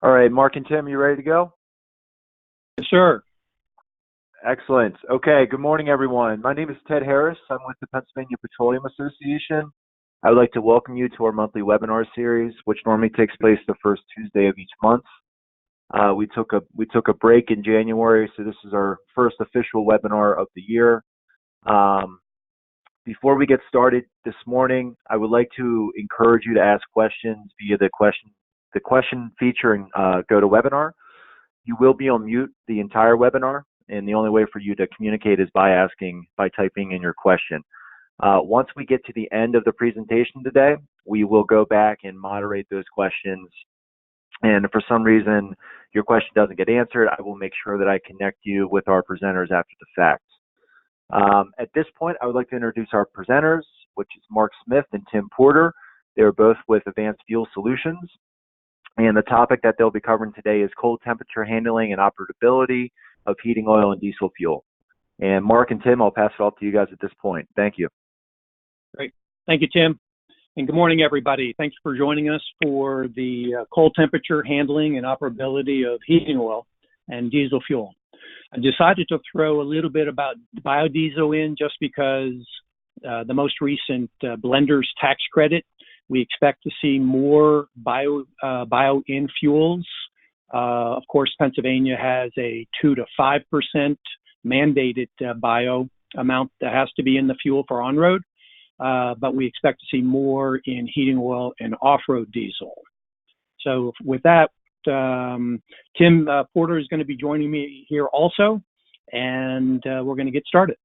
All right, Mark and Tim, you ready to go? Yes, sir. Excellent. Okay, good morning, everyone. My name is Ted Harris. I'm with the Pennsylvania Petroleum Association. I would like to welcome you to our monthly webinar series, which normally takes place the first Tuesday of each month. We took a break in January, so this is our first official webinar of the year. Before we get started this morning, I would like to encourage you to ask questions via the question feature in GoToWebinar. You will be on mute the entire webinar, and the only way for you to communicate is by typing in your question. Once we get to the end of the presentation today, we will go back and moderate those questions. And if for some reason your question doesn't get answered, I will make sure that I connect you with our presenters after the fact. At this point, I would like to introduce our presenters, which is Mark Smith and Tim Porter. They're both with Advanced Fuel Solutions. And the topic that they'll be covering today is cold temperature handling and operability of heating oil and diesel fuel. And Mark and Tim, I'll pass it off to you guys at this point. Thank you. Great. Thank you, Tim. And good morning, everybody. Thanks for joining us for the cold temperature handling and operability of heating oil and diesel fuel. I decided to throw a little bit about biodiesel in just because the most recent blender's tax credit, we expect to see more bio-in fuels. Of course, Pennsylvania has a 2 to 5% mandated bio amount that has to be in the fuel for on-road, but we expect to see more in heating oil and off-road diesel. So with that, Tim Porter is going to be joining me here also, and we're going to get started.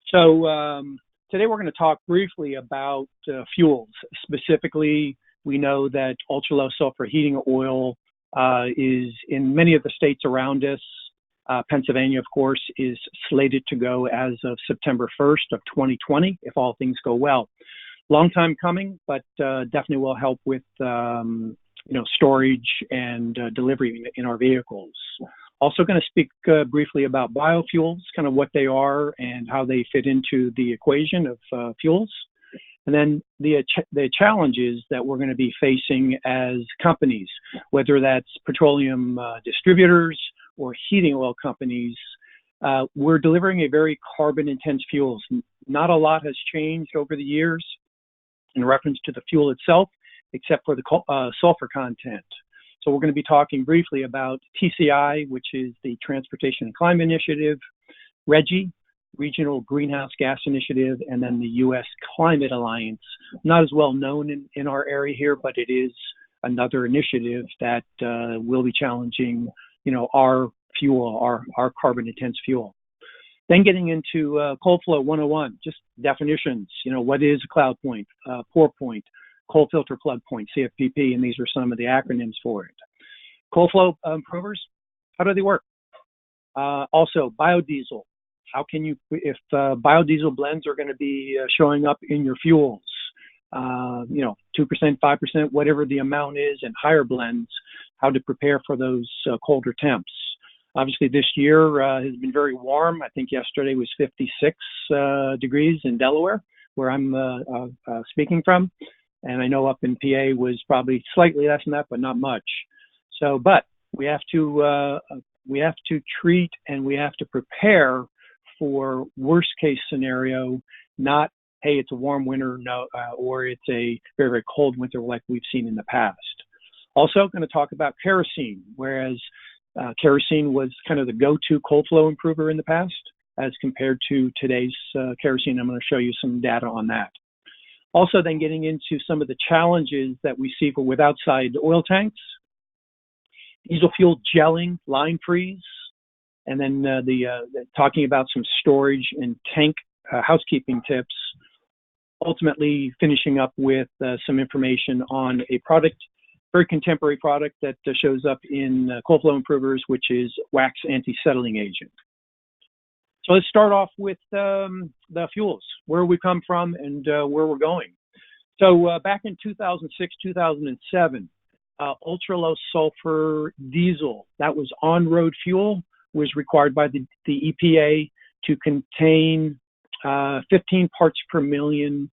So today we're going to talk briefly about fuels. Specifically, we know that ultra-low sulfur heating oil is in many of the states around us. Pennsylvania, of course, is slated to go as of September 1st of 2020, if all things go well. Long time coming, but definitely will help with storage and delivery in our vehicles. Also going to speak briefly about biofuels, kind of what they are and how they fit into the equation of fuels. And then the challenges that we're going to be facing as companies, whether that's petroleum distributors or heating oil companies. We're delivering a very carbon-intense fuels. Not a lot has changed over the years in reference to the fuel itself, except for the sulfur content. So we're going to be talking briefly about TCI, which is the Transportation and Climate Initiative, RGGI, Regional Greenhouse Gas Initiative, and then the U.S. Climate Alliance. Not as well known in our area here, but it is another initiative that will be challenging, our fuel, our carbon-intense fuel. Then getting into cold flow 101, just definitions. What is a cloud point, pour point, cold filter plug point, CFPP, and these are some of the acronyms for it. Cold flow improvers, how do they work? Also, biodiesel. How can you, if biodiesel blends are going to be showing up in your fuels, 2%, 5%, whatever the amount is, and higher blends, how to prepare for those colder temps. Obviously, this year has been very warm. I think yesterday was 56 degrees in Delaware, where I'm speaking from. And I know up in PA was probably slightly less than that, but not much. So, but we have to treat and we have to prepare for worst case scenario, not, hey, it's a warm winter, no, or it's a very, very cold winter like we've seen in the past. Also going to talk about kerosene, whereas kerosene was kind of the go-to cold flow improver in the past as compared to today's kerosene. I'm going to show you some data on that. Also then getting into some of the challenges that we see with outside oil tanks, diesel fuel gelling, line freeze, and then talking about some storage and tank housekeeping tips, ultimately finishing up with some information on a product, very contemporary product that shows up in cold flow improvers, which is wax anti-settling agent. So let's start off with the fuels, where we come from and where we're going. So back in 2006, 2007, ultra-low sulfur diesel, that was on-road fuel, was required by the EPA to contain 15 parts per million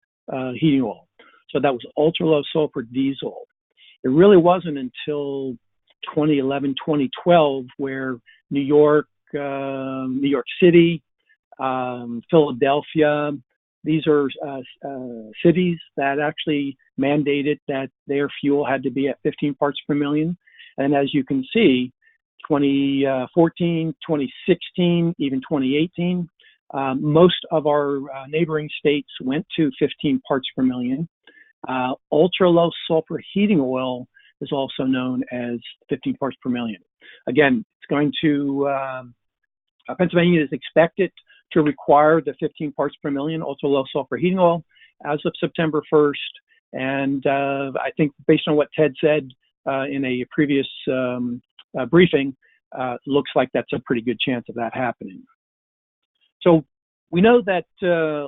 heating oil. So that was ultra-low sulfur diesel. It really wasn't until 2011, 2012 where New York, New York City, Philadelphia, these are cities that actually mandated that their fuel had to be at 15 parts per million. And as you can see, 2014, 2016, even 2018, most of our neighboring states went to 15 parts per million. Ultra low sulfur heating oil is also known as 15 parts per million. Again, it's going to, Pennsylvania is expected to require the 15 parts per million ultra low sulfur heating oil as of September 1st. And I think based on what Ted said in a previous briefing, looks like that's a pretty good chance of that happening. So we know that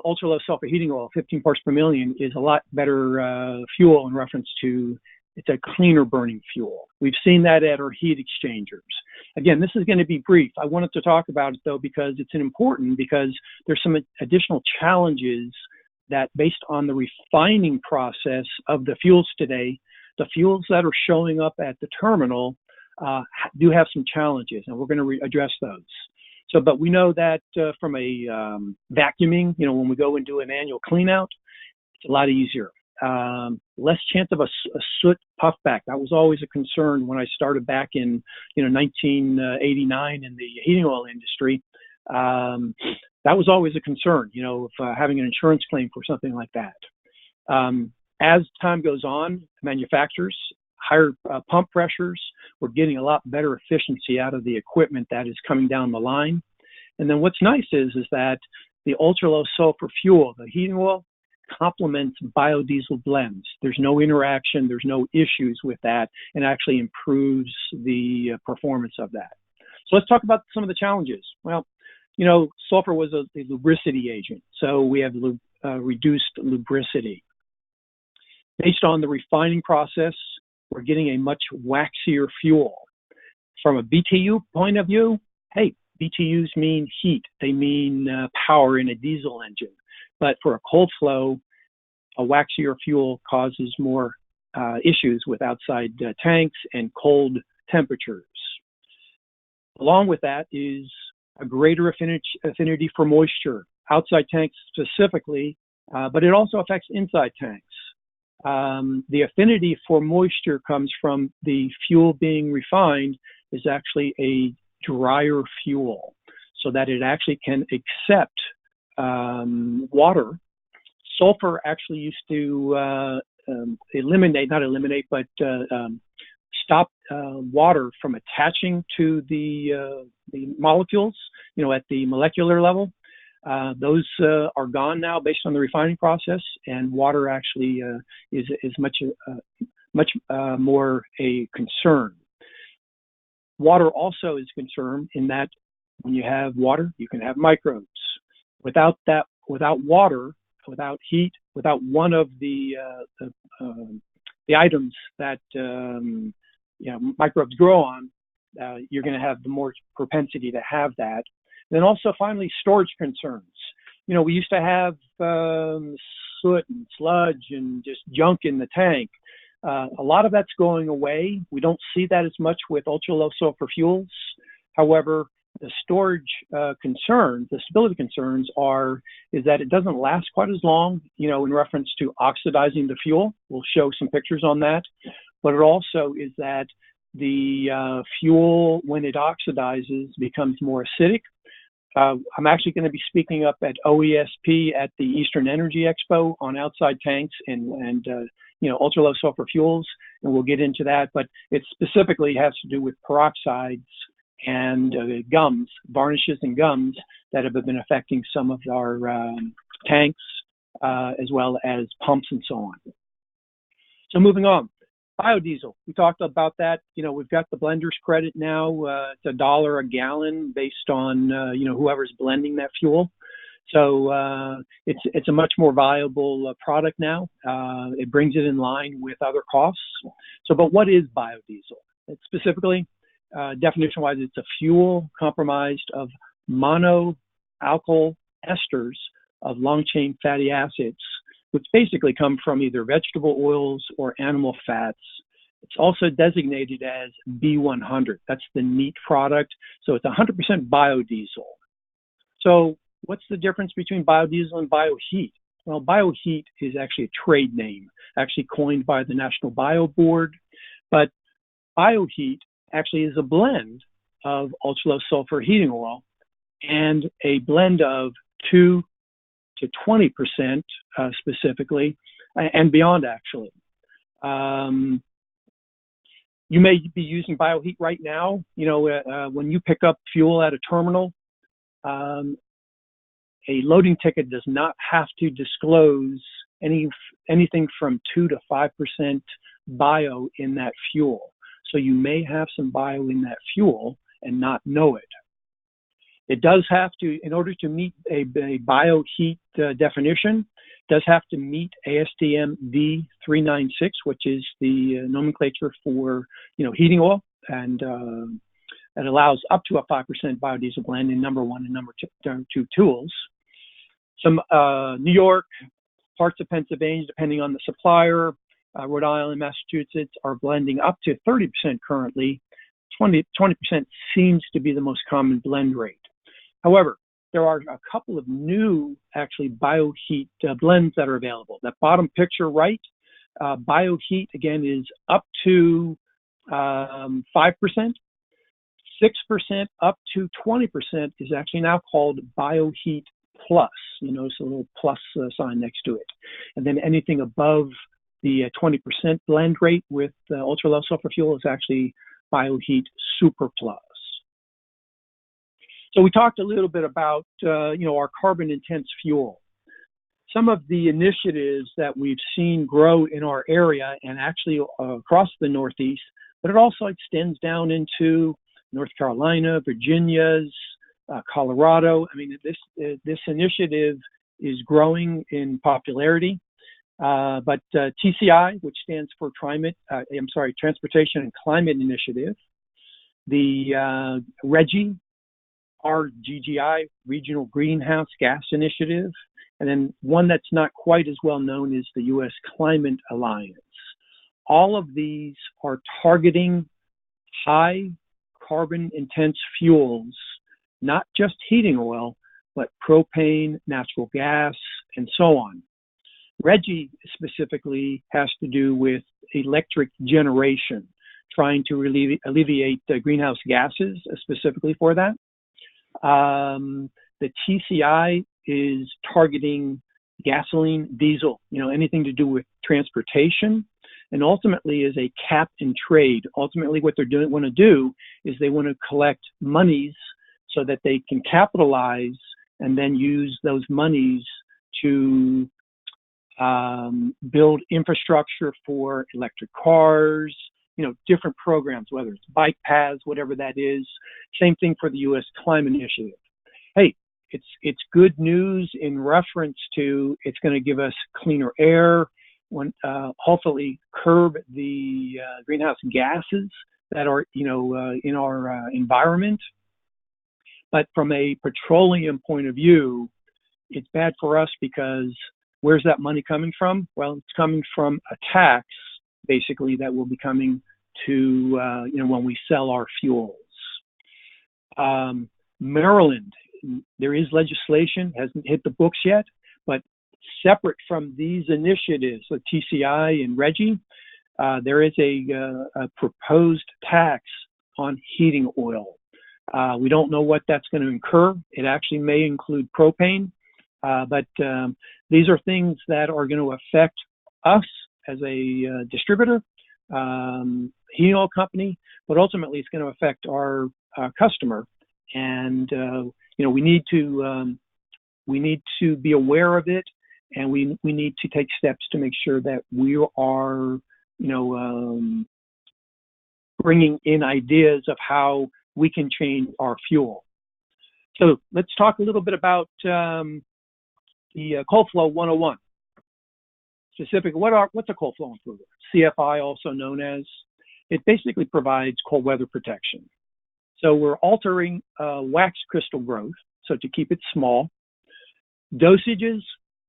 ultra low sulfur heating oil, 15 parts per million, is a lot better fuel in reference to it's a cleaner burning fuel. We've seen that at our heat exchangers. Again, this is going to be brief. I wanted to talk about it though because it's important, because there's some additional challenges that based on the refining process of the fuels today, the fuels that are showing up at the terminal do have some challenges, and we're going to address those. So, but we know that from a vacuuming, when we go and do an annual clean out, it's a lot easier. Less chance of a soot puffback. That was always a concern when I started back in 1989 in the heating oil industry. That was always a concern, of having an insurance claim for something like that. As time goes on, manufacturers, higher pump pressures, we're getting a lot better efficiency out of the equipment that is coming down the line. And then what's nice is that the ultra low sulfur fuel, the heating oil, complements biodiesel blends. There's no interaction, there's no issues with that, and actually improves the performance of that. So let's talk about some of the challenges. Well, sulfur was a lubricity agent, so we have reduced lubricity. Based on the refining process, we're getting a much waxier fuel. From a BTU point of view, hey, BTUs mean heat. They mean power in a diesel engine. But for a cold flow, a waxier fuel causes more issues with outside tanks and cold temperatures. Along with that is a greater affinity for moisture, outside tanks specifically, but it also affects inside tanks. The affinity for moisture comes from the fuel being refined is actually a drier fuel, so that it actually can accept water. Sulfur actually used to stop water from attaching to the molecules, at the molecular level. Those are gone now based on the refining process, and water actually is much more a concern. Water also is a concern in that when you have water, you can have microbes. Without water, without heat, without one of the items that microbes grow on, you're going to have the more propensity to have that. And then also, finally, storage concerns. We used to have soot and sludge and just junk in the tank. A lot of that's going away. We don't see that as much with ultra low sulfur fuels. However, the storage concerns, the stability concerns is that it doesn't last quite as long, in reference to oxidizing the fuel. We'll show some pictures on that. But it also is that the fuel, when it oxidizes, becomes more acidic. I'm actually going to be speaking up at OESP at the Eastern Energy Expo on outside tanks and ultra low sulfur fuels, and we'll get into that. But it specifically has to do with peroxides and gums, varnishes and gums that have been affecting some of our tanks as well as pumps and so on. So moving on, biodiesel. We talked about that. We've got the blender's credit now. It's $1 a gallon based on whoever's blending that fuel. So it's a much more viable product now. It brings it in line with other costs. So, but what is biodiesel? It's specifically, definition-wise, it's a fuel comprised of monoalkyl esters of long-chain fatty acids, which basically come from either vegetable oils or animal fats It's also designated as B100. That's the neat product. So it's 100% biodiesel. So what's the difference between biodiesel and bioheat? Well, bioheat is actually a trade name, actually coined by the National Bio Board. But bioheat actually is a blend of ultra-low sulfur heating oil and a blend of 2 to 20% specifically, and beyond actually. You may be using bioheat right now. You know, when you pick up fuel at a terminal, a loading ticket does not have to disclose anything from 2 to 5% bio in that fuel. So you may have some bio in that fuel and not know it. It does have to, in order to meet a bioheat definition, does have to meet ASTM D396, which is the nomenclature for, you know, heating oil, and it allows up to a 5% biodiesel blend in number 1 and number 2 tools. Some New York, parts of Pennsylvania, depending on the supplier, Rhode Island, Massachusetts are blending up to 30% currently. 20% seems to be the most common blend rate. However, there are a couple of new, actually, bioheat blends that are available. That bottom picture right, bioheat, again, is up to 5%. 6% up to 20% is actually now called bioheat plus. You notice a little plus sign next to it. And then anything above the 20% blend rate with ultra-low sulfur fuel is actually bioheat super plus. So we talked a little bit about, you know, our carbon-intense fuel. Some of the initiatives that we've seen grow in our area and actually across the Northeast, but it also extends down into North Carolina, Virginia's, Colorado. I mean, this initiative is growing in popularity. But TCI, which stands for Transportation and Climate Initiative, the RGGI, RGGI, Regional Greenhouse Gas Initiative, and then one that's not quite as well known is the U.S. Climate Alliance. All of these are targeting high carbon intense fuels, not just heating oil, but propane, natural gas, and so on. RGGI specifically has to do with electric generation, trying to alleviate greenhouse gases specifically for that. The TCI is targeting gasoline, diesel, you know, anything to do with transportation, and ultimately is a cap and trade. Ultimately, what they want to do is they want to collect monies so that they can capitalize and then use those monies to build infrastructure for electric cars, you know, different programs, whether it's bike paths, whatever that is. Same thing for the U.S. Climate Initiative. Hey, it's good news in reference to it's going to give us cleaner air, hopefully curb the greenhouse gases that are, you know, in our environment. But from a petroleum point of view, it's bad for us because where's that money coming from? Well, it's coming from a tax, basically, that will be coming to, you know, when we sell our fuels. Maryland, there is legislation, hasn't hit the books yet, but separate from these initiatives, so TCI and RGGI, there is a proposed tax on heating oil. We don't know what that's going to incur. It actually may include propane, but these are things that are going to affect us as a distributor, heating oil company, but ultimately it's going to affect our customer. And you know, we need to be aware of it, and we need to take steps to make sure that we are, you know, bringing in ideas of how we can change our fuel. So let's talk a little bit about the cold flow 101. Specifically, what's a cold flow improver? CFI, also known as. It basically provides cold weather protection. So we're altering wax crystal growth, so to keep it small. Dosages,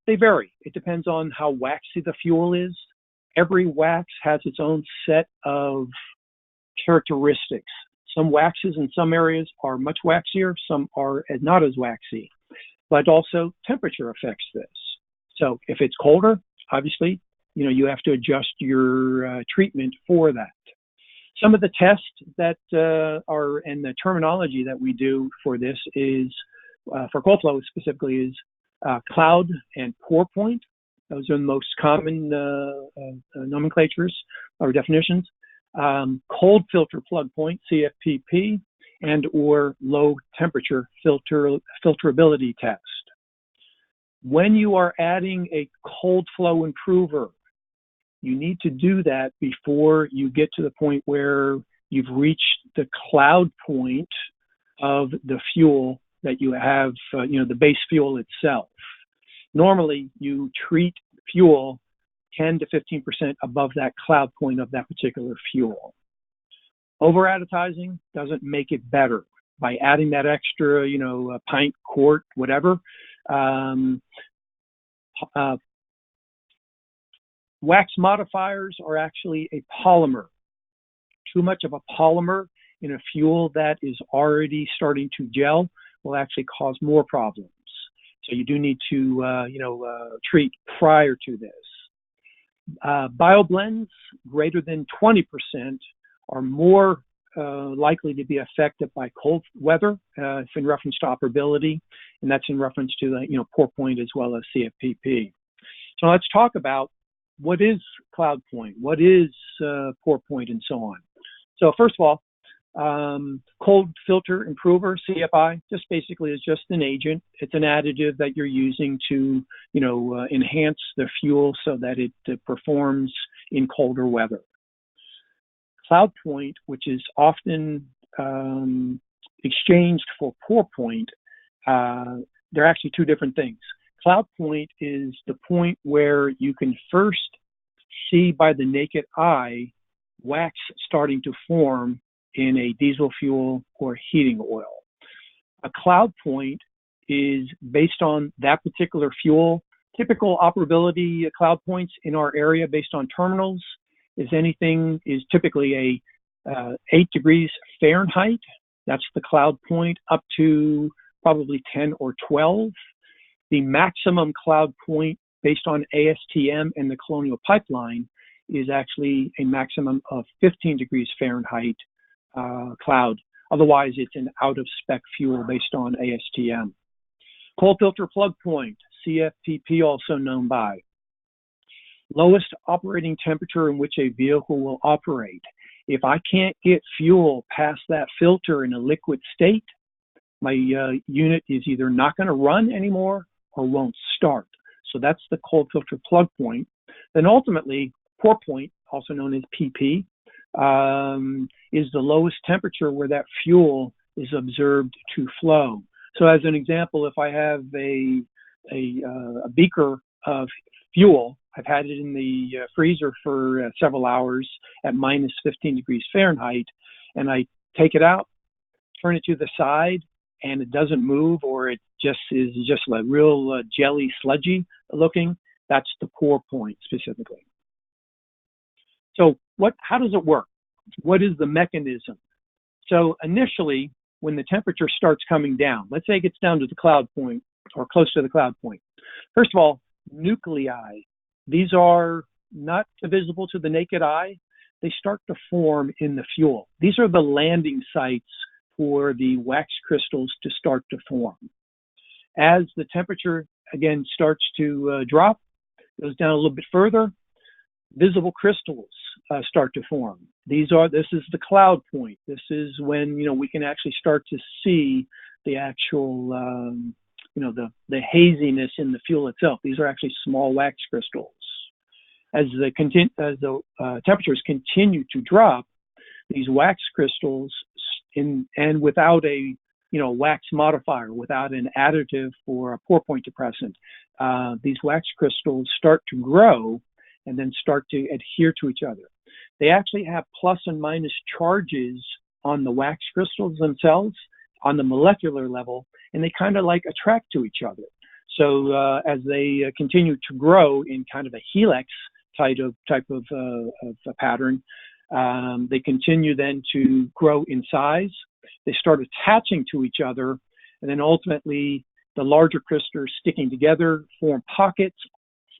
they vary. It depends on how waxy the fuel is. Every wax has its own set of characteristics. Some waxes in some areas are much waxier, some are not as waxy, but also temperature affects this. So if it's colder, obviously, you have to adjust your treatment for that. Some of the tests that are, and the terminology that we do for this is, for cold flow specifically, is cloud and pour point. Those are the most common nomenclatures or definitions. Cold filter plug point, CFPP, and or low temperature filterability test. When you are adding a cold flow improver, you need to do that before you get to the point where you've reached the cloud point of the fuel that you have, the base fuel itself. Normally, you treat fuel 10 to 15% above that cloud point of that particular fuel. Over-additizing doesn't make it better. By adding that extra, a pint, quart, whatever, wax modifiers are actually a polymer. Too much of a polymer in a fuel that is already starting to gel will actually cause more problems. So you do need to, treat prior to this. Bioblends greater than 20% are more likely to be affected by cold weather, if in reference to operability, and that's in reference to the, pour point as well as CFPP. So let's talk about what is cloud point, what is pour point, and so on. So first of all, cold filter improver, CFI, just basically is just an agent. It's an additive that you're using to, enhance the fuel so that it performs in colder weather. Cloud point, which is often exchanged for pour point, they're actually two different things. Cloud point is the point where you can first see by the naked eye wax starting to form in a diesel fuel or heating oil. A cloud point is based on that particular fuel. Typical operability cloud points in our area based on terminals is typically a 8 degrees Fahrenheit. That's the cloud point, up to probably 10 or 12. The maximum cloud point based on ASTM and the Colonial Pipeline is actually a maximum of 15 degrees Fahrenheit cloud. Otherwise, it's an out-of-spec fuel based on ASTM. Cold filter plug point, CFPP, also known by. Lowest operating temperature in which a vehicle will operate. If I can't get fuel past that filter in a liquid state, my unit is either not going to run anymore or won't start. So that's the cold filter plug point. Then ultimately, pour point, also known as PP, is the lowest temperature where that fuel is observed to flow. So as an example, if I have a beaker of fuel, I've had it in the freezer for several hours at minus 15 degrees Fahrenheit, and I take it out, turn it to the side, and it doesn't move, or it just is just like real jelly, sludgy looking, that's the pour point specifically. So how does it work? What is the mechanism? So initially, when the temperature starts coming down, let's say it gets down to the cloud point or close to the cloud point. First of all, nuclei, these are not visible to the naked eye. They start to form in the fuel. These are the landing sites for the wax crystals to start to form. As the temperature, again, starts to drop, goes down a little bit further, visible crystals start to form. This is the cloud point. This is when, we can actually start to see the actual, the haziness in the fuel itself. These are actually small wax crystals. As the temperatures continue to drop, these wax crystals, and without a wax modifier, without an additive or a pour point depressant, these wax crystals start to grow and then start to adhere to each other. They actually have plus and minus charges on the wax crystals themselves on the molecular level, and they kind of like attract to each other. So as they continue to grow in kind of a helix type of a pattern. They continue then to grow in size. They start attaching to each other, and then ultimately the larger crystals sticking together form pockets,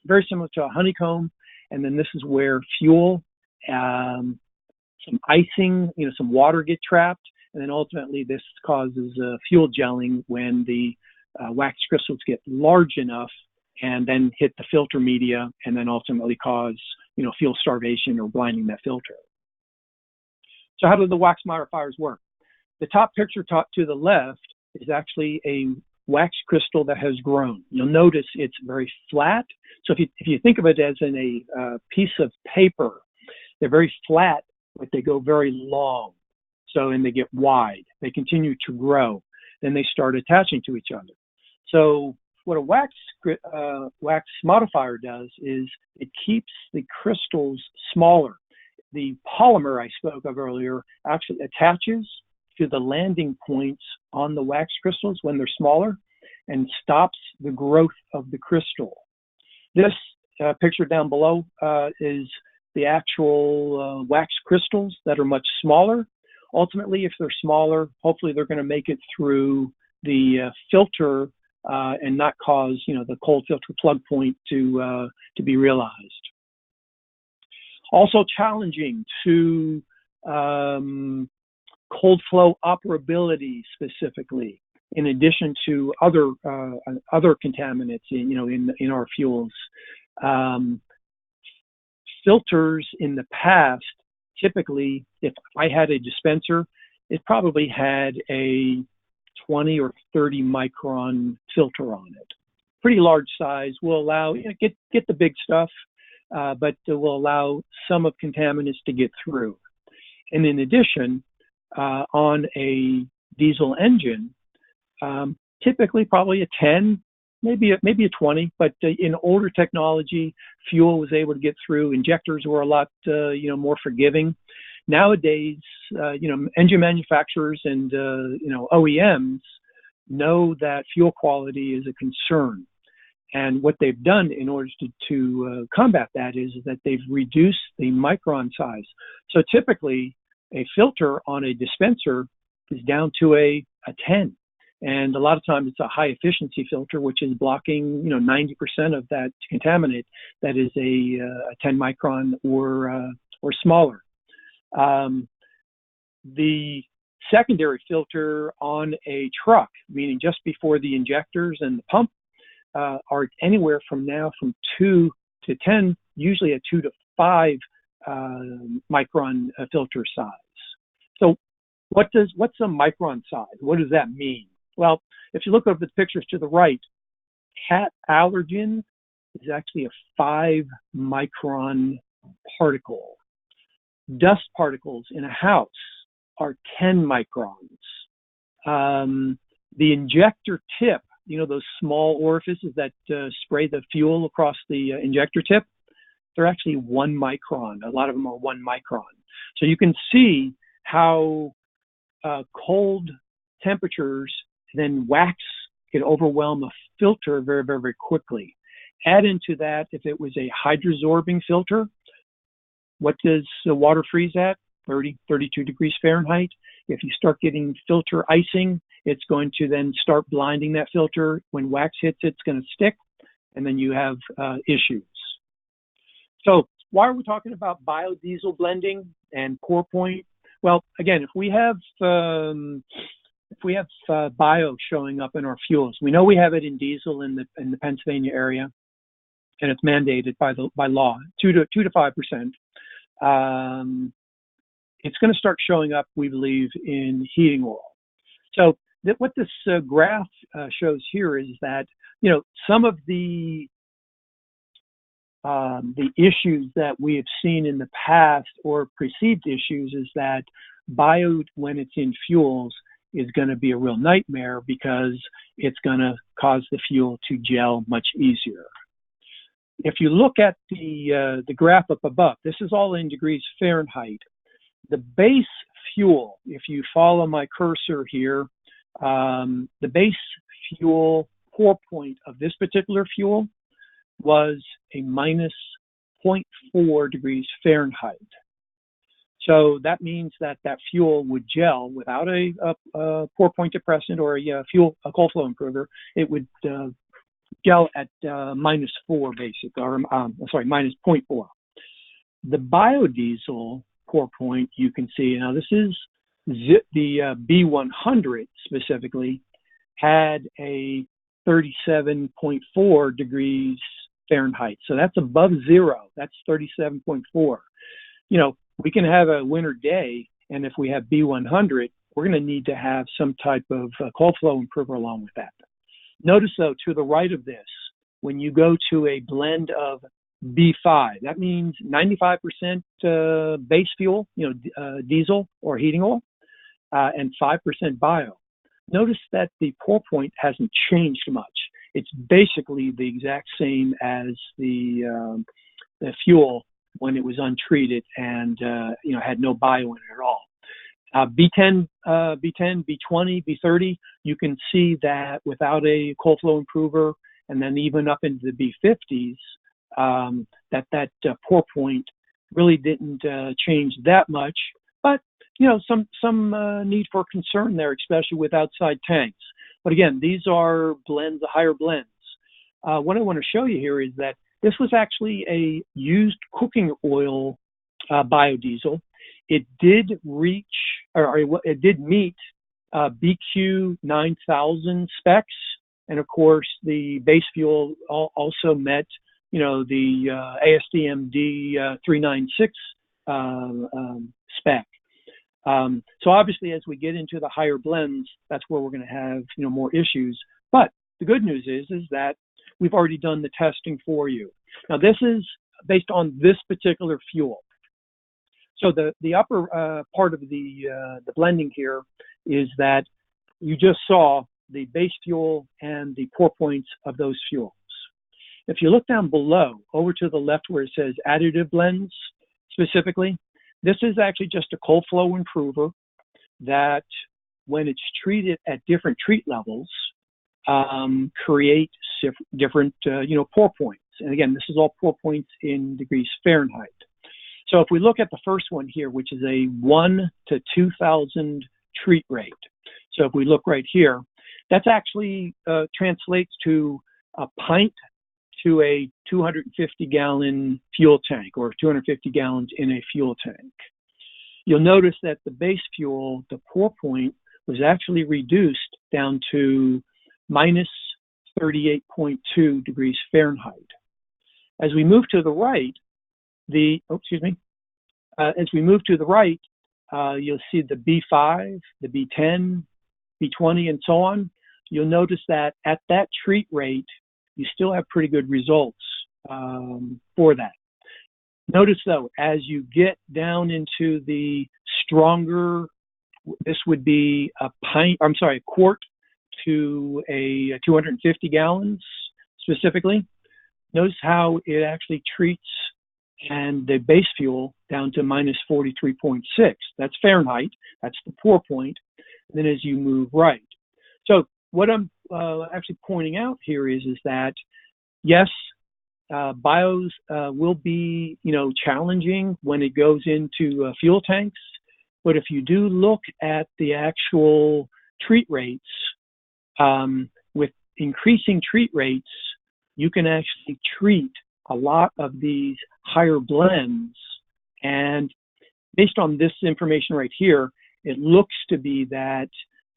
very similar to a honeycomb. And then this is where fuel, some icing, some water get trapped, and then ultimately this causes fuel gelling when the wax crystals get large enough and then hit the filter media, and then ultimately cause fuel starvation or blinding that filter. So how do the wax modifiers work? The top picture to the left is actually a wax crystal that has grown. You'll notice it's very flat. So if you think of it as in a piece of paper, they're very flat, but they go very long. So, and they get wide. They continue to grow. Then they start attaching to each other. So what a wax modifier does is it keeps the crystals smaller. The polymer I spoke of earlier actually attaches to the landing points on the wax crystals when they're smaller and stops the growth of the crystal. This picture down below is the actual wax crystals that are much smaller. Ultimately, if they're smaller, hopefully they're going to make it through the filter and not cause the cold filter plug point to be realized. Also challenging to cold flow operability specifically, in addition to other contaminants in our fuels. Filters in the past, typically, if I had a dispenser, it probably had a 20 or 30 micron filter on it. Pretty large size, will allow, get the big stuff, but will allow some of contaminants to get through. And in addition, on a diesel engine, typically probably a 10, maybe a 20, but in older technology, fuel was able to get through. Injectors were a lot, more forgiving. Nowadays, engine manufacturers and, OEMs know that fuel quality is a concern. And what they've done in order to combat that is that they've reduced the micron size. So typically, a filter on a dispenser is down to a 10. And a lot of times it's a high efficiency filter, which is blocking, 90% of that contaminant that is a 10 micron or smaller. The secondary filter on a truck, meaning just before the injectors and the pump, are anywhere from 2 to 10, usually a 2 to 5 micron filter size. So what's a micron size? What does that mean? Well, if you look over the pictures to the right, cat allergen is actually a 5 micron particle. Dust particles in a house are 10 microns. The injector tip, those small orifices that spray the fuel across the injector tip, they're actually 1 micron. A lot of them are 1 micron. So you can see how cold temperatures, then wax can overwhelm a filter very, very, very quickly. Add into that, if it was a hydrosorbing filter, what does the water freeze at? 30, 32 degrees Fahrenheit. If you start getting filter icing, it's going to then start blinding that filter. When wax hits, it's going to stick, and then you have issues. So why are we talking about biodiesel blending and pour point? Well, again, if we have bio showing up in our fuels, we know we have it in diesel in the Pennsylvania area, and it's mandated by law, 2 to 5%. It's going to start showing up, we believe, in heating oil. So what this graph shows here is that some of the issues that we have seen in the past or perceived issues is that bio, when it's in fuels, is going to be a real nightmare because it's going to cause the fuel to gel much easier. If you look at the graph up above, this is all in degrees Fahrenheit. The base fuel, if you follow my cursor here, the base fuel pour point of this particular fuel was a minus 0.4 degrees Fahrenheit. So that means that that fuel would gel without a pour point depressant or a cold flow improver. It would gel at -4 basic, or sorry, minus 0.4. The biodiesel pour point, you can see, now this is the B100 specifically, had a 37.4 degrees Fahrenheit. So that's above zero. That's 37.4. You know, we can have a winter day, and if we have B100, we're going to need to have some type of cold flow improver along with that. Notice, though, to the right of this, when you go to a blend of B5, that means 95% base fuel, diesel or heating oil, and 5% bio. Notice that the pour point hasn't changed much. It's basically the exact same as the fuel when it was untreated and had no bio in it at all. B10, B20, B30, you can see that without a cold flow improver, and then even up into the B50s, that pour point really didn't change that much. But some need for concern there, especially with outside tanks. But again, these are blends, the higher blends. What I want to show you here is that this was actually a used cooking oil biodiesel. It did reach, or it did meet BQ 9000 specs, and of course the base fuel also met, the ASTM D396 spec. So obviously, as we get into the higher blends, that's where we're going to have more issues. But the good news is that we've already done the testing for you. Now this is based on this particular fuel. So the upper part of the blending here is that you just saw the base fuel and the pour points of those fuels. If you look down below, over to the left where it says additive blends specifically, this is actually just a cold flow improver that, when it's treated at different treat levels, create different pour points. And again, this is all pour points in degrees Fahrenheit. So if we look at the first one here, which is a 1 to 2,000 treat rate. So if we look right here, that's actually translates to a pint to a 250-gallon fuel tank, or 250 gallons in a fuel tank. You'll notice that the base fuel, the pour point, was actually reduced down to minus 38.2 degrees Fahrenheit. As we move to the right, as we move to the right, you'll see the B5, the B10, B20, and so on. You'll notice that at that treat rate, you still have pretty good results for that. Notice, though, as you get down into the stronger, this would be a quart to a 250 gallons specifically. Notice how it actually treats and the base fuel down to minus 43.6. That's Fahrenheit. That's the pour point. And then as you move right. So what I'm actually pointing out here is that, yes, bios will be, challenging when it goes into fuel tanks. But if you do look at the actual treat rates, with increasing treat rates, you can actually treat a lot of these higher blends. And based on this information right here, it looks to be that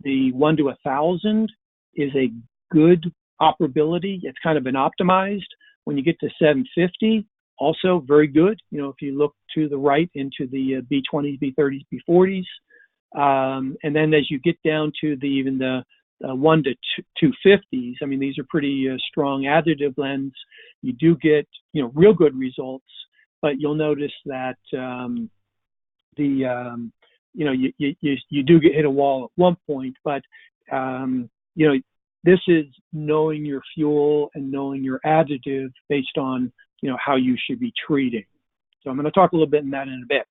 the 1 to 1,000 is a good operability. It's kind of been optimized. When you get to 750, also very good. If you look to the right into the B20s, B30s, B40s. And then as you get down to even the 1 to 250s, I mean, these are pretty strong additive blends. You do get, real good results, but you'll notice that you do get hit a wall at one point. But this is knowing your fuel and knowing your additive based on how you should be treating. So I'm going to talk a little bit in that in a bit.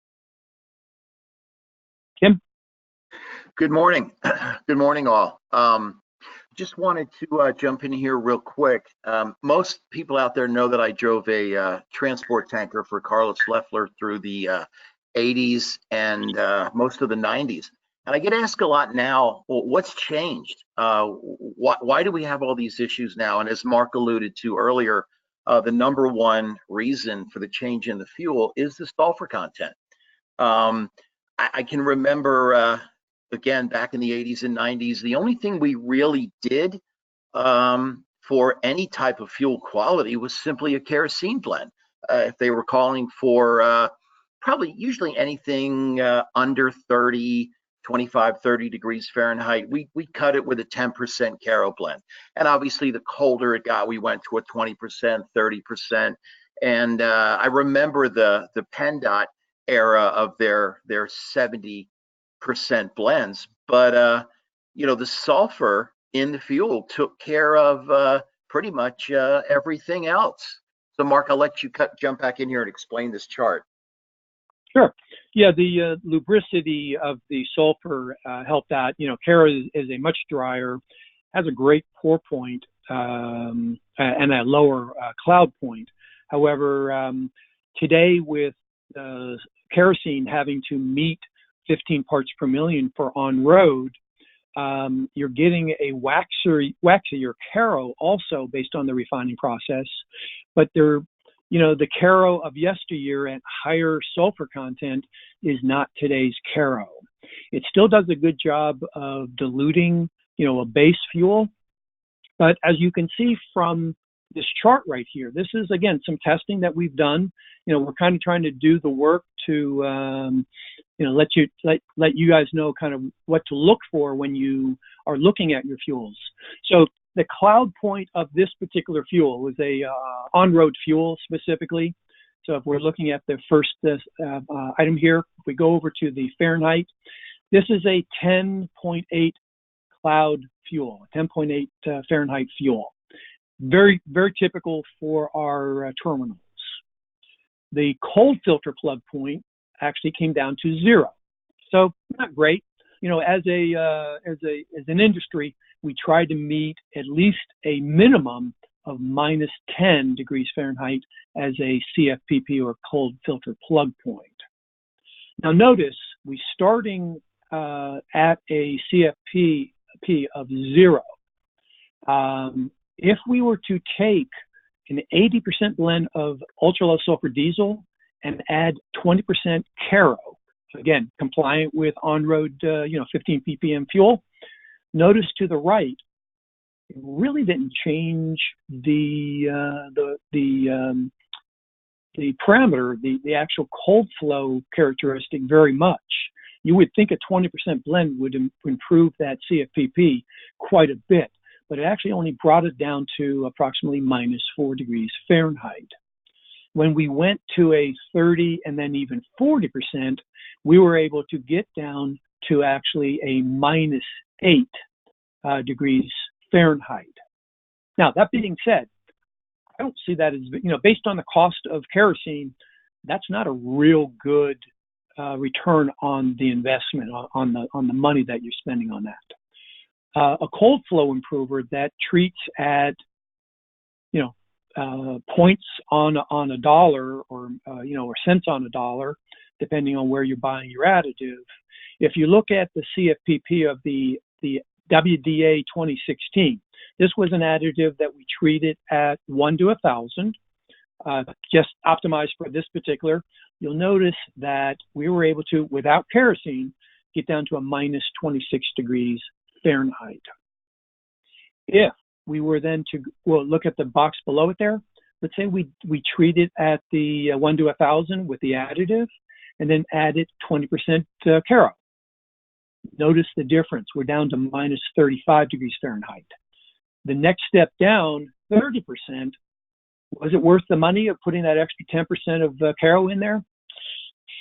Kim? Good morning. Good morning, all. Just wanted to jump in here real quick. Most people out there know that I drove a transport tanker for Carlos Loeffler through the 80s and most of the 90s. And I get asked a lot now, well, what's changed? Why do we have all these issues now? And as Mark alluded to earlier, the number one reason for the change in the fuel is the sulfur content. I can remember, again, back in the 80s and 90s, the only thing we really did for any type of fuel quality was simply a kerosene blend. If they were calling for probably usually anything under 30, 25, 30 degrees Fahrenheit, we cut it with a 10% Caro blend. And obviously, the colder it got, we went to a 20%, 30%. And I remember the PennDOT era of their 70% blends, but you know, the sulfur in the fuel took care of pretty much everything else. So Mark, I'll let you jump back in here and explain this chart. Sure. Yeah, the lubricity of the sulfur helped that. You know, Caro is a much drier, has a great pour point and a lower cloud point. However, today with kerosene having to meet 15 parts per million for on-road, you're getting a waxier Caro also based on the refining process, but they're, you know, the Caro of yesteryear at higher sulfur content is not today's Caro. It still does a good job of diluting, you know, a base fuel, but as you can see from this chart right here, this is again some testing that we've done. You know, we're kind of trying to do the work to you know, let you guys know kind of what to look for when you are looking at your fuels. So the cloud point of this particular fuel was a on-road fuel specifically. So if we're looking at the first item here, if we go over to the Fahrenheit, this is a 10.8 cloud fuel, 10.8 Fahrenheit fuel. Very, very typical for our terminals. The cold filter plug point actually came down to 0. So not great. You know, as an industry, we tried to meet at least a minimum of minus 10 degrees Fahrenheit as a CFPP or cold filter plug point. Now notice we starting at a CFPP of 0. If we were to take an 80% blend of ultra low sulfur diesel and add 20% Caro, again, compliant with on-road, 15 ppm fuel, notice to the right, it really didn't change the parameter, the actual cold flow characteristic very much. You would think a 20% blend would improve that CFPP quite a bit, but it actually only brought it down to approximately minus 4 degrees Fahrenheit. When we went to a 30 and then even 40%, we were able to get down to actually a minus 8 degrees Fahrenheit. Now, that being said, I don't see that as, you know, based on the cost of kerosene, that's not a real good return on the investment, on the money that you're spending on that. A cold flow improver that treats at, you know, points on a dollar or or cents on a dollar, depending on where you're buying your additive. If you look at the CFPP of the WDA 2016, this was an additive that we treated at 1 to 1,000, just optimized for this particular. You'll notice that we were able to, without kerosene, get down to a minus 26 degrees Fahrenheit. If we were then to look at the box below it there, let's say we treat it at the 1 to 1,000 with the additive and then added 20% Caro. Notice the difference. We're down to minus 35 degrees Fahrenheit. The next step down, 30%, was it worth the money of putting that extra 10% of Caro in there?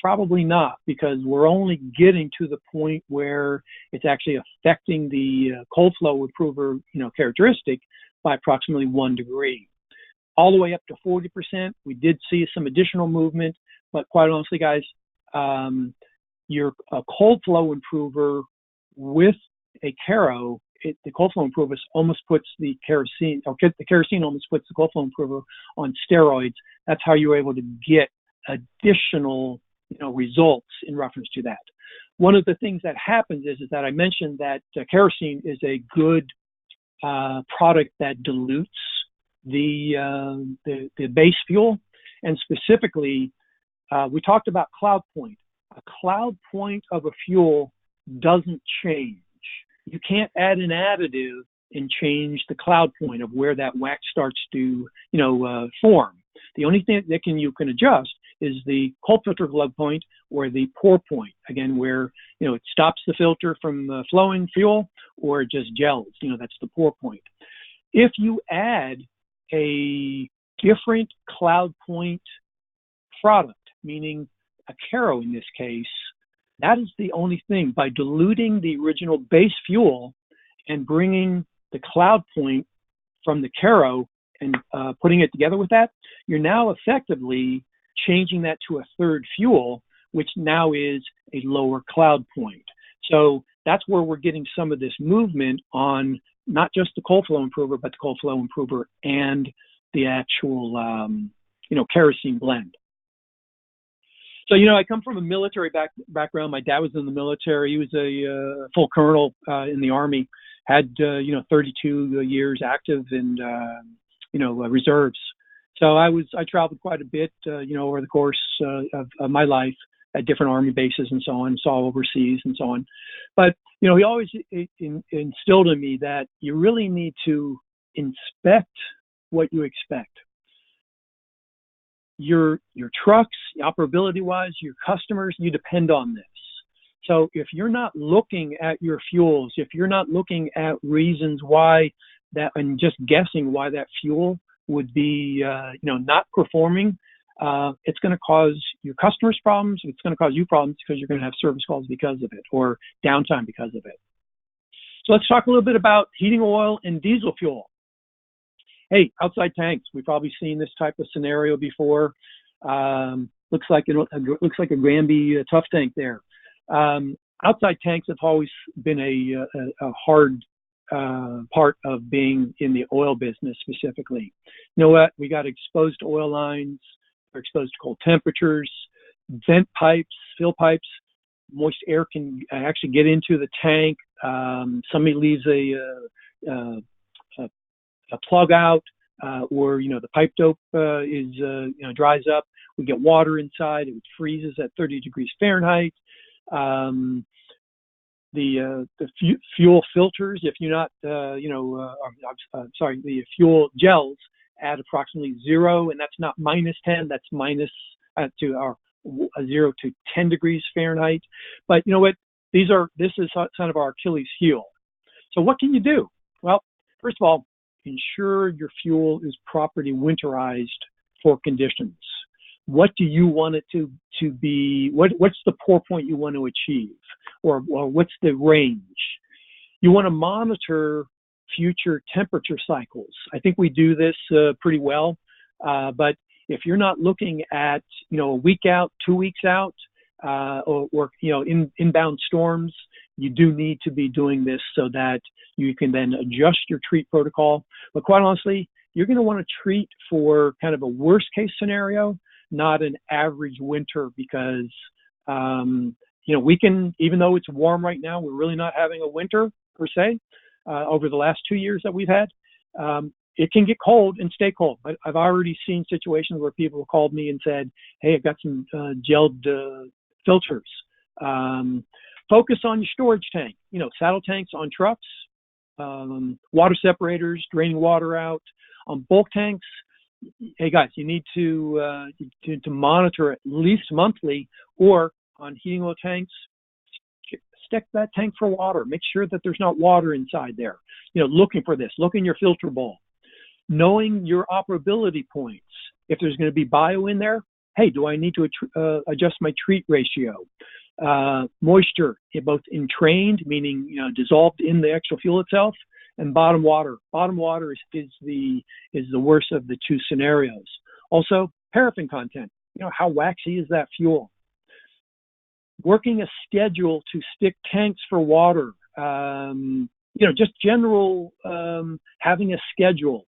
Probably not, because we're only getting to the point where it's actually affecting the cold flow improver, characteristic by approximately 1 degree. All the way up to 40%, we did see some additional movement, but quite honestly, guys, your cold flow improver with a Caro the cold flow improver almost puts the kerosene, or the kerosene almost puts the cold flow improver on steroids. That's how you're able to get additional, results in reference to that. One of the things that happens is that I mentioned that kerosene is a good product that dilutes the base fuel, and specifically, we talked about cloud point. A cloud point of a fuel doesn't change. You can't add an additive and change the cloud point of where that wax starts to, form. The only thing that you can adjust is the cold filter glove point or the pour point. Again, where, it stops the filter from flowing fuel or it just gels. That's the pour point. If you add a different cloud point product, meaning a Caro in this case, that is the only thing. By diluting the original base fuel and bringing the cloud point from the Caro and putting it together with that, you're now effectively changing that to a third fuel, which now is a lower cloud point. So that's where we're getting some of this movement on not just the cold flow improver, but the cold flow improver and the actual, kerosene blend. So, I come from a military background. My dad was in the military. He was a full colonel in the Army, had, 32 years active in, reserves. So I traveled quite a bit, over the course of my life at different Army bases and so on, saw overseas and so on. But, he always instilled in me that you really need to inspect what you expect. Your trucks, operability-wise, your customers, you depend on this. So if you're not looking at your fuels, if you're not looking at reasons why that, and just guessing why that fuel would be, not performing, it's going to cause your customers problems. It's going to cause you problems because you're going to have service calls because of it or downtime because of it. So let's talk a little bit about heating oil and diesel fuel. Hey, outside tanks. We've probably seen this type of scenario before. Looks like a Granby tough tank there. Outside tanks have always been a hard part of being in the oil business specifically. You know what? We got exposed oil lines, we're exposed to cold temperatures, vent pipes, fill pipes. Moist air can actually get into the tank. Somebody leaves a plug out, or the pipe dope dries up. We get water inside. It freezes at 30 degrees Fahrenheit. The fuel filters, if you're not, the fuel gels at approximately 0, and that's not -10. That's minus to our 0 to 10 degrees Fahrenheit. But you know what? This is kind of our Achilles heel. So what can you do? Well, first of all, ensure your fuel is properly winterized for conditions. What do you want it to be? What's the pour point you want to achieve? Or what's the range? You want to monitor future temperature cycles. I think we do this pretty well. But if you're not looking at, a week out, 2 weeks out, or inbound storms, you do need to be doing this so that you can then adjust your treat protocol. But quite honestly, you're going to want to treat for kind of a worst case scenario, not an average winter, because, we can, even though it's warm right now, we're really not having a winter per se. Over the last 2 years that we've had, it can get cold and stay cold. But I've already seen situations where people have called me and said, hey, I've got some gelled filters. Focus on your storage tank, saddle tanks on trucks, water separators, draining water out. On bulk tanks, hey guys, you need to monitor at least monthly, or on heating oil tanks, stick that tank for water. Make sure that there's not water inside there. Looking for this. Look in your filter bowl. Knowing your operability points. If there's going to be bio in there, hey, do I need to adjust my treat ratio? Moisture, both entrained, meaning dissolved in the actual fuel itself, and bottom water. Bottom water is the worst of the two scenarios. Also, paraffin content. How waxy is that fuel? Working a schedule to stick tanks for water. just general having a schedule,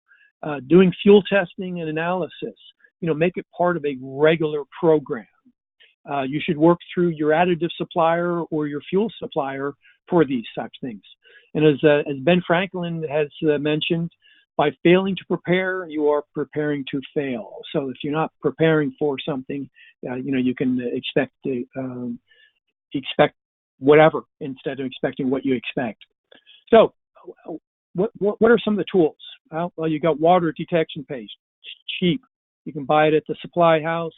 doing fuel testing and analysis. Make it part of a regular program. You should work through your additive supplier or your fuel supplier for these such things. And as Ben Franklin has mentioned, by failing to prepare, you are preparing to fail. So if you're not preparing for something, you can expect whatever instead of expecting what you expect. So what are some of the tools? Well, you got water detection paste. It's cheap. You can buy it at the supply house.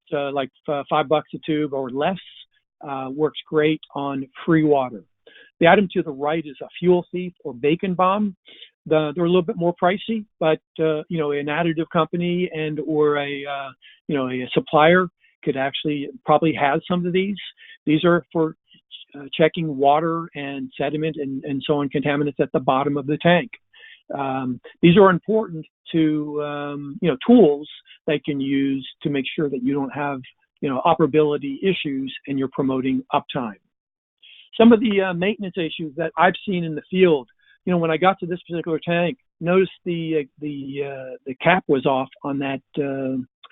It's like $5 a tube or less. Works great on free water. The item to the right is a fuel thief or bacon bomb. They're a little bit more pricey, but an additive company and or a supplier could actually probably have some of these. These are for checking water and sediment and so on, contaminants at the bottom of the tank. These are important to tools that you can use to make sure that you don't have operability issues and you're promoting uptime. Some of the maintenance issues that I've seen in the field, when I got to this particular tank, noticed the cap was off on that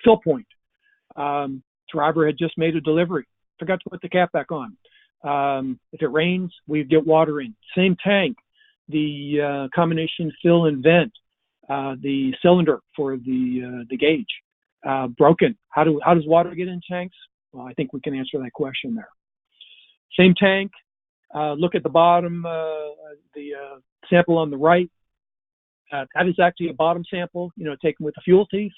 fill point. Driver had just made a delivery, forgot to put the cap back on. If it rains, we get water in. Same tank, the combination fill and vent, the cylinder for the gauge, broken. How does water get in tanks? Well, I think we can answer that question there. Same tank. Look at the bottom, the sample on the right. That is actually a bottom sample, taken with a fuel thief.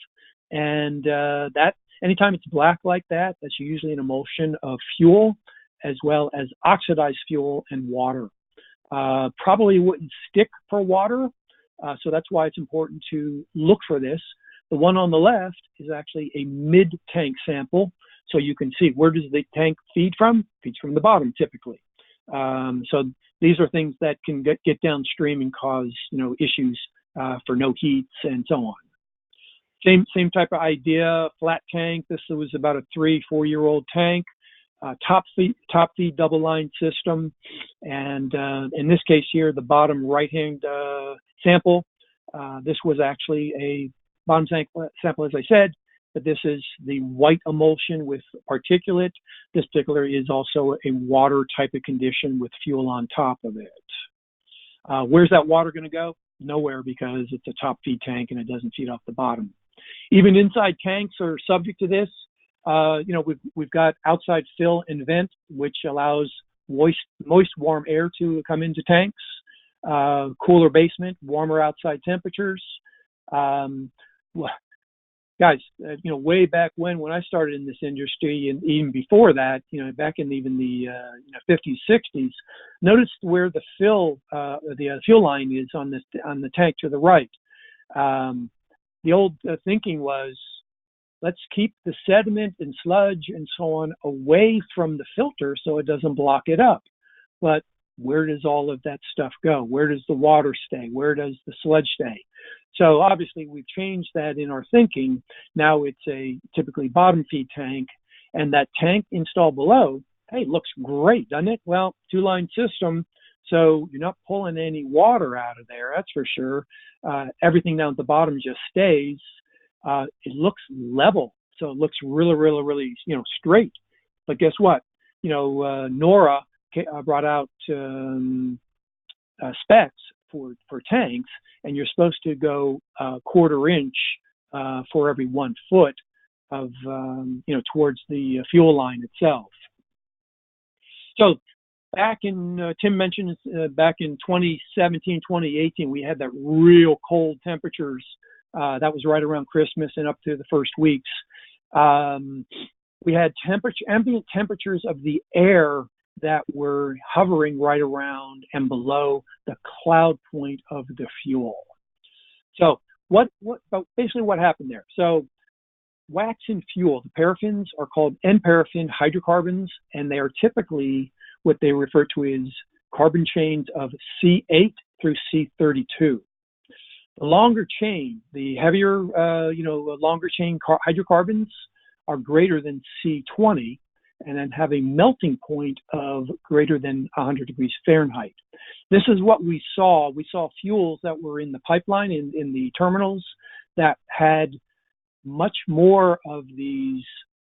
And that anytime it's black like that, that's usually an emulsion of fuel as well as oxidized fuel and water. Probably wouldn't stick for water, so that's why it's important to look for this. The one on the left is actually a mid-tank sample, so you can see where does the tank feed from? Feeds from the bottom typically. So these are things that can get downstream and cause issues for no heats and so on. Same type of idea, flat tank. This was about a 3-4 year old tank. Top feed double line system, and in this case here, the bottom right hand sample. This was actually a bottom sample, as I said, but this is the white emulsion with particulate. This particular is also a water type of condition with fuel on top of it. Where's that water going to go? Nowhere, because it's a top feed tank and it doesn't feed off the bottom. Even inside tanks are subject to this. We've got outside fill and vent, which allows moist warm air to come into tanks. Cooler basement, warmer outside temperatures. Guys, way back when I started in this industry, and even before that, back in even the 50s, 60s, notice where the fuel line is on the tank to the right. The old thinking was, let's keep the sediment and sludge and so on away from the filter so it doesn't block it up. But where does all of that stuff go? Where does the water stay? Where does the sludge stay? So obviously we've changed that in our thinking. Now it's a typically bottom feed tank, and that tank installed below, hey, looks great, doesn't it? Well, 2-line system, so you're not pulling any water out of there, that's for sure. Everything down at the bottom just stays. It looks level, so it looks really, really, really, straight. But guess what? Nora brought out specs for tanks, and you're supposed to go 1/4 inch for every 1 foot of towards the fuel line itself. So back in Tim mentioned back in 2017, 2018, we had that real cold temperatures. That was right around Christmas and up to the first weeks. We had ambient temperatures of the air that were hovering right around and below the cloud point of the fuel. So basically what happened there? So wax and fuel, the paraffins are called N-paraffin hydrocarbons, and they are typically what they refer to as carbon chains of C8 through C32. The longer chain, the heavier, longer chain hydrocarbons are greater than C20, and then have a melting point of greater than 100 degrees Fahrenheit. This is what we saw. We saw fuels that were in the pipeline, in the terminals, that had much more of these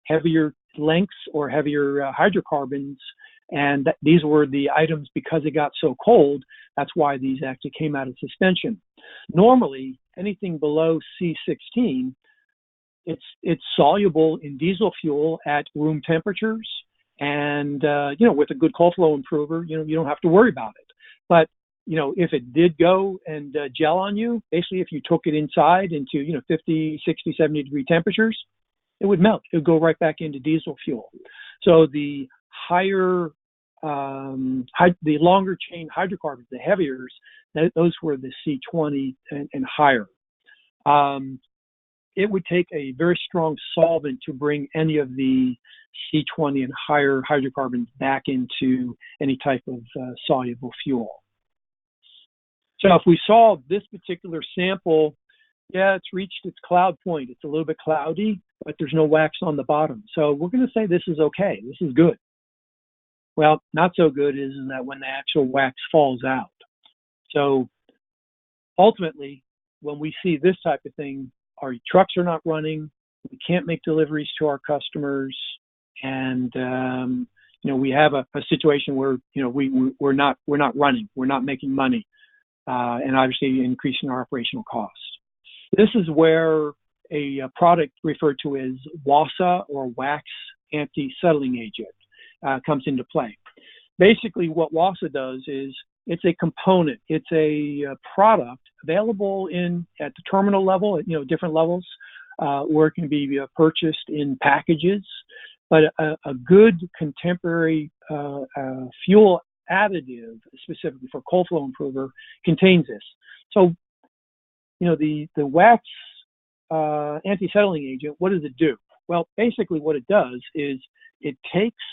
heavier lengths or heavier hydrocarbons, and these were the items, because it got so cold, that's why these actually came out of suspension. Normally, anything below C16, it's soluble in diesel fuel at room temperatures, and with a good cold flow improver, you don't have to worry about it. But if it did go and gel on you, basically if you took it inside into 50, 60, 70 degree temperatures, it would melt. It would go right back into diesel fuel. So the higher, the longer chain hydrocarbons, the heaviers, those were the C20 and higher. It would take a very strong solvent to bring any of the C20 and higher hydrocarbons back into any type of soluble fuel. So if we saw this particular sample, yeah, it's reached its cloud point. It's a little bit cloudy, but there's no wax on the bottom. So we're going to say this is okay. This is good. Well, not so good is that when the actual wax falls out. So ultimately, when we see this type of thing, our trucks are not running, we can't make deliveries to our customers, and we have a situation where we're not running, we're not making money, and obviously increasing our operational costs. This is where a product referred to as Wasa or Wax Anti-Settling Agent comes into play. Basically, what Wasa does is it's a component. It's a product available at the terminal level, at different levels, where it can be purchased in packages. But a good contemporary fuel additive, specifically for cold flow improver, contains this. So, the wax anti-settling agent, what does it do? Well, basically what it does is it takes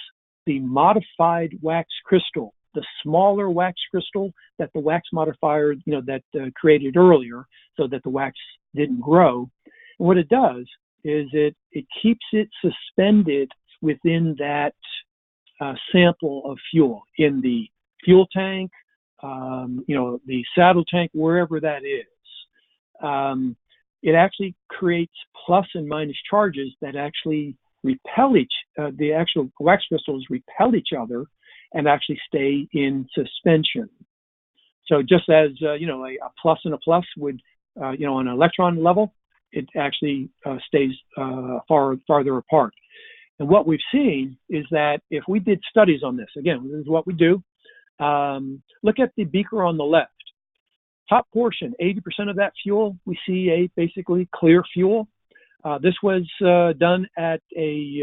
the modified wax crystal, the smaller wax crystal that the wax modifier, created earlier so that the wax didn't grow. And what it does is it keeps it suspended within that sample of fuel in the fuel tank, the saddle tank, wherever that is. It actually creates plus and minus charges that actually repel the actual wax crystals repel each other and actually stay in suspension. So just as, a plus and a plus would, on an electron level, it actually stays farther apart. And what we've seen is that if we did studies on this, again, this is what we do. Look at the beaker on the left. Top portion, 80% of that fuel, we see a basically clear fuel. This was done at a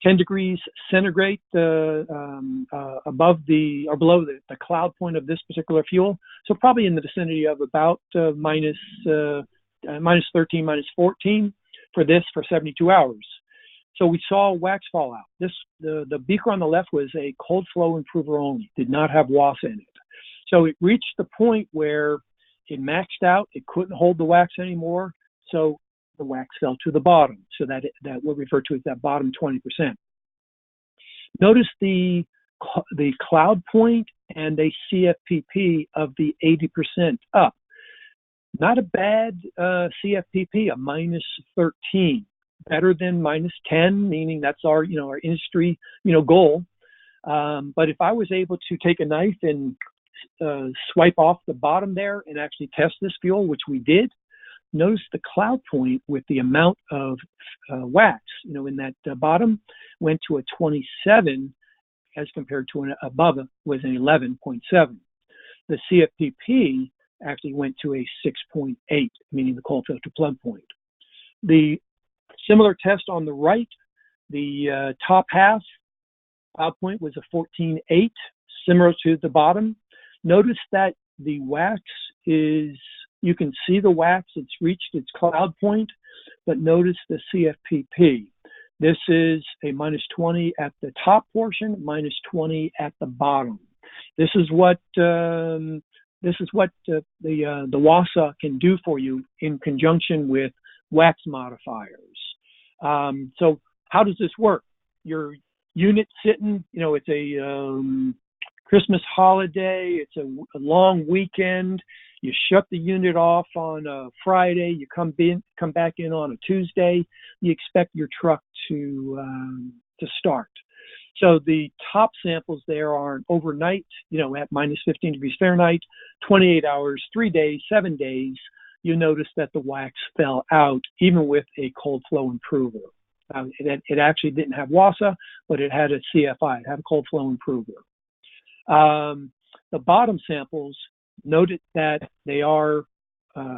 10 degrees centigrade above or below the cloud point of this particular fuel. So probably in the vicinity of about minus 13, minus 14 for this for 72 hours. So we saw wax fall out. The beaker on the left was a cold flow improver only, did not have Wasa in it. So it reached the point where it maxed out, it couldn't hold the wax anymore, so the wax fell to the bottom. So that we'll refer to as that bottom 20%. Notice the cloud point and a CFPP of the 80% up. Not a bad CFPP, a minus 13. Better than minus 10, meaning that's our industry goal. But if I was able to take a knife and swipe off the bottom there and actually test this fuel, which we did, notice the cloud point with the amount of wax in that bottom went to a 27 as compared to above it was an 11.7. The CFPP actually went to a 6.8, meaning the cold filter plug point. The similar test on the right, the top half cloud point was a 14.8, similar to the bottom. Notice that the wax you can see the wax, it's reached its cloud point, but notice the CFPP. This is a minus 20 at the top portion, minus 20 at the bottom. This is what the Wasa can do for you in conjunction with wax modifiers. So how does this work? You're unit sitting, it's a Christmas holiday, it's a long weekend. You shut the unit off on a Friday, you come back in on a Tuesday, you expect your truck to start. So the top samples there are overnight, at minus 15 degrees Fahrenheit, 28 hours, 3 days, 7 days. You notice that the wax fell out even with a cold flow improver. It actually didn't have Wasa, but it had a CFI, it had a cold flow improver. The bottom samples, noted that they are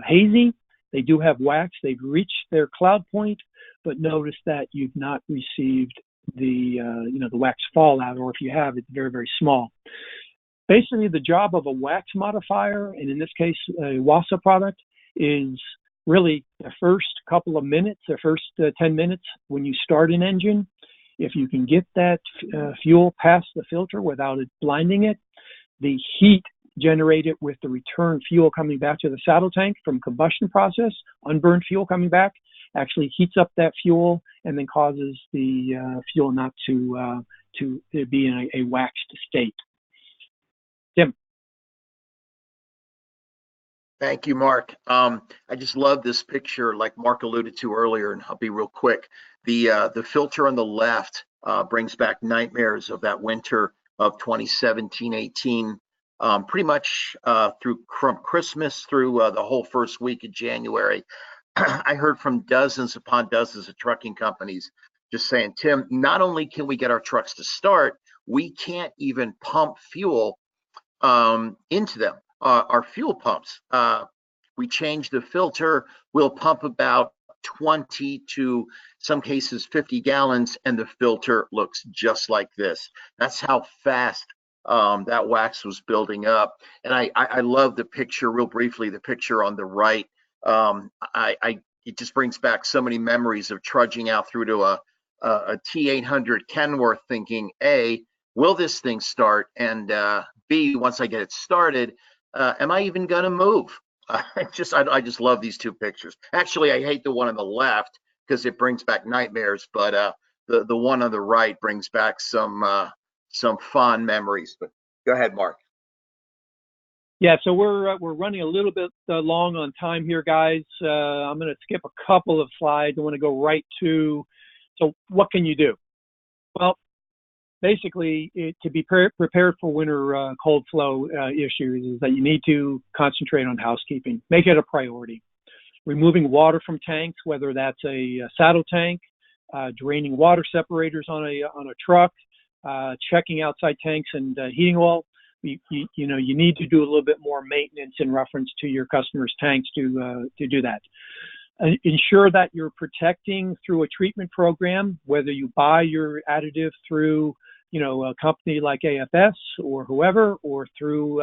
hazy. They do have wax. They've reached their cloud point, but notice that you've not received the wax fallout, or if you have, it's very, very small. Basically, the job of a wax modifier, and in this case, a Wasa product, is really the first couple of minutes, the first 10 minutes when you start an engine. If you can get that fuel past the filter without it blinding it, the heat generated with the return fuel coming back to the saddle tank from combustion process, unburned fuel coming back, actually heats up that fuel and then causes the fuel not to be in a waxed state. Tim. Thank you, Mark. I just love this picture, like Mark alluded to earlier, and I'll be real quick. The filter on the left brings back nightmares of that winter of 2017-18, pretty much from Christmas through the whole first week of January. I heard from dozens upon dozens of trucking companies just saying, Tim, not only can we get our trucks to start, we can't even pump fuel into them. Our fuel pumps, we change the filter, we'll pump about 20 to some cases 50 gallons, and the filter looks just like this. That's how fast that wax was building up. And I love the picture, real briefly, the picture on the right. It just brings back so many memories of trudging out through to a T800 Kenworth thinking, A, will this thing start? And B, once I get it started, am I even gonna move? I just love these two pictures. Actually, I hate the one on the left because it brings back nightmares, but the one on the right brings back some fond memories. But go ahead, Mark. Yeah, so we're running a little bit long on time here, guys. I'm going to skip a couple of slides. I want to go right to, so what can you do? Well, basically, to be prepared for winter cold flow issues is that you need to concentrate on housekeeping. Make it a priority. Removing water from tanks, whether that's a saddle tank, draining water separators on a truck, checking outside tanks and heating oil. You need to do a little bit more maintenance in reference to your customers' tanks to do that. Ensure that you're protecting through a treatment program, whether you buy your additive through a company like AFS or whoever, or through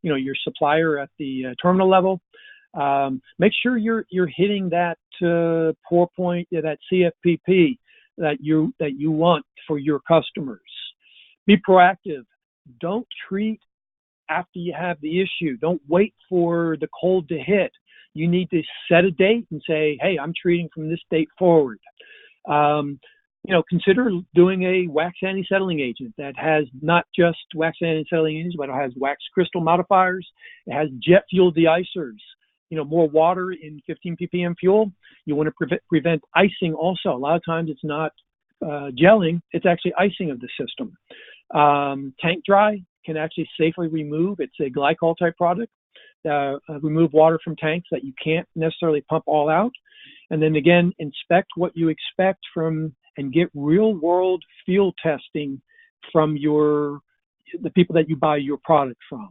your supplier at the terminal level. Make sure you're hitting that pour point, that CFPP that you want for your customers. Be proactive. Don't treat after you have the issue. Don't wait for the cold to hit. You need to set a date and say, hey, I'm treating from this date forward. Consider doing a wax anti-settling agent that has not just wax anti-settling agents, but it has wax crystal modifiers. It has jet fuel deicers. More water in 15 ppm fuel. You want to prevent icing also. A lot of times it's not gelling, it's actually icing of the system. Tank dry can actually safely remove. It's a glycol type product. Remove water from tanks that you can't necessarily pump all out. And then again, inspect what you expect from and get real world field testing from the people that you buy your product from.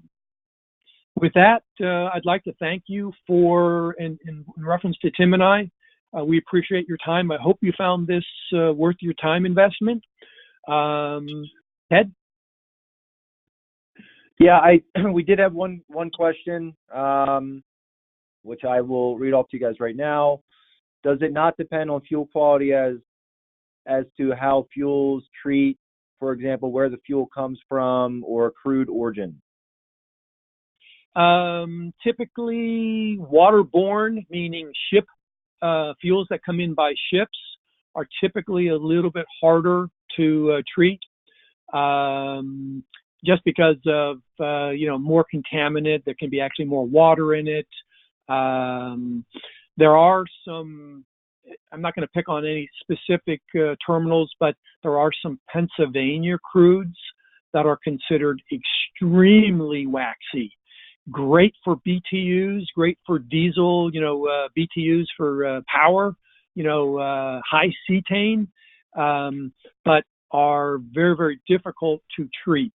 With that, I'd like to thank you for, in reference to Tim and I, we appreciate your time. I hope you found this worth your time investment. Ted? Yeah, we did have one question, which I will read off to you guys right now. Does it not depend on fuel quality as to how fuels treat, for example, where the fuel comes from or crude origin? Typically, waterborne, meaning ship fuels that come in by ships, are typically a little bit harder treat, just because of more contaminant. There can be actually more water in it. There are some. I'm not going to pick on any specific terminals, but there are some Pennsylvania crudes that are considered extremely waxy. Great for BTUs, great for diesel, BTUs for power, high cetane, but are very, very difficult to treat.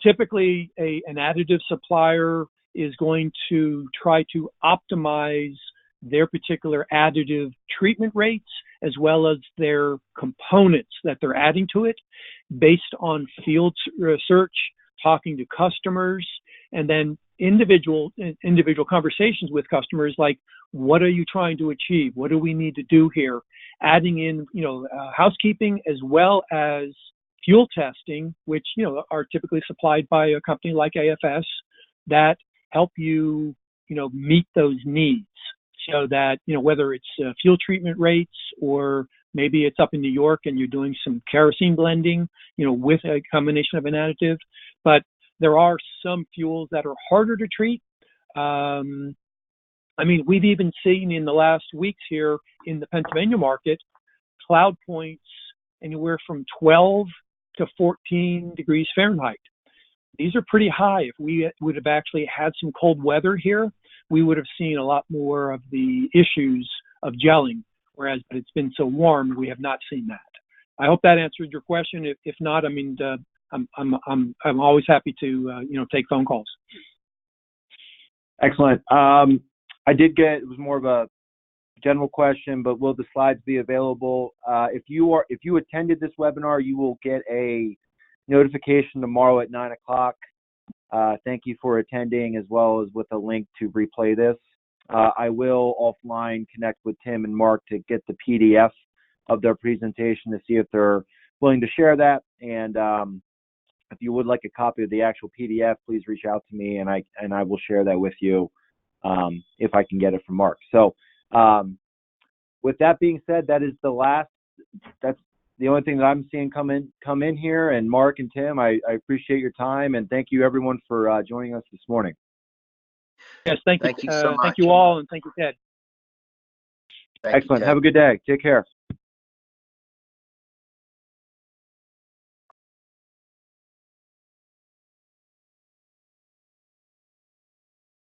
Typically an additive supplier is going to try to optimize their particular additive treatment rates as well as their components that they're adding to it based on field research, talking to customers, and then individual conversations with customers like, what are you trying to achieve? What do we need to do here? Adding in, housekeeping as well as fuel testing, which, are typically supplied by a company like AFS that help you, meet those needs. So that, whether it's fuel treatment rates or maybe it's up in New York and you're doing some kerosene blending, with a combination of an additive. But there are some fuels that are harder to treat. We've even seen in the last weeks here in the Pennsylvania market, cloud points anywhere from 12 to 14 degrees Fahrenheit. These are pretty high. If we would have actually had some cold weather here, we would have seen a lot more of the issues of gelling, whereas it's been so warm, we have not seen that. I hope that answered your question. If not, I'm always happy to take phone calls. Excellent. It was more of a general question, but will the slides be available? If you attended this webinar, you will get a notification tomorrow at 9 o'clock. Thank you for attending, as well as with a link to replay this. I will offline connect with Tim and Mark to get the PDF of their presentation to see if they're willing to share that. And if you would like a copy of the actual PDF, please reach out to me, and I will share that with you if I can get it from Mark. So with that being said, that's the only thing that I'm seeing come in here. And Mark and Tim, I appreciate your time, and thank you everyone for joining us this morning. Yes, thank you. Thank you so much. Thank you all, and thank you, Ted. Thank you, Excellent. Ted. Have a good day. Take care.